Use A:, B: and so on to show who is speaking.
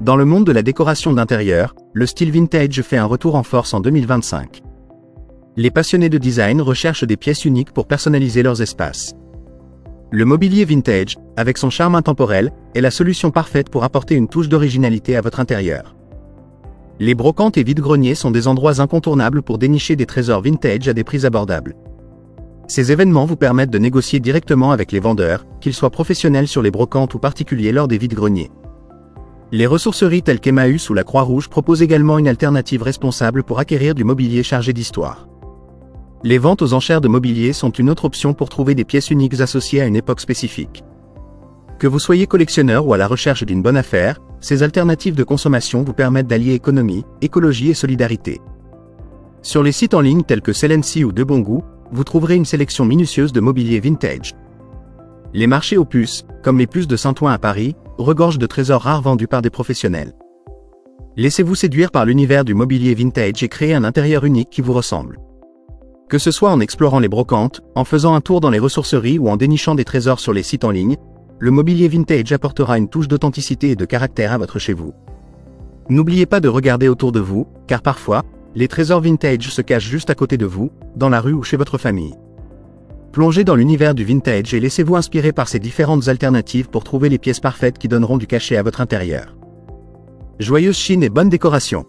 A: Dans le monde de la décoration d'intérieur, le style vintage fait un retour en force en 2025. Les passionnés de design recherchent des pièces uniques pour personnaliser leurs espaces. Le mobilier vintage, avec son charme intemporel, est la solution parfaite pour apporter une touche d'originalité à votre intérieur. Les brocantes et vide-greniers sont des endroits incontournables pour dénicher des trésors vintage à des prix abordables. Ces événements vous permettent de négocier directement avec les vendeurs, qu'ils soient professionnels sur les brocantes ou particuliers lors des vide-greniers. Les ressourceries telles qu'Emmaüs ou la Croix-Rouge proposent également une alternative responsable pour acquérir du mobilier chargé d'histoire. Les ventes aux enchères de mobilier sont une autre option pour trouver des pièces uniques associées à une époque spécifique. Que vous soyez collectionneur ou à la recherche d'une bonne affaire, ces alternatives de consommation vous permettent d'allier économie, écologie et solidarité. Sur les sites en ligne tels que Selency ou De Bon Goût, vous trouverez une sélection minutieuse de mobilier vintage. Les marchés aux puces, comme les puces de Saint-Ouen à Paris, regorgent de trésors rares vendus par des professionnels. Laissez-vous séduire par l'univers du mobilier vintage et créez un intérieur unique qui vous ressemble. Que ce soit en explorant les brocantes, en faisant un tour dans les ressourceries ou en dénichant des trésors sur les sites en ligne, le mobilier vintage apportera une touche d'authenticité et de caractère à votre chez vous. N'oubliez pas de regarder autour de vous, car parfois, les trésors vintage se cachent juste à côté de vous, dans la rue ou chez votre famille. Plongez dans l'univers du vintage et laissez-vous inspirer par ces différentes alternatives pour trouver les pièces parfaites qui donneront du cachet à votre intérieur. Joyeuse Chine et bonne décoration!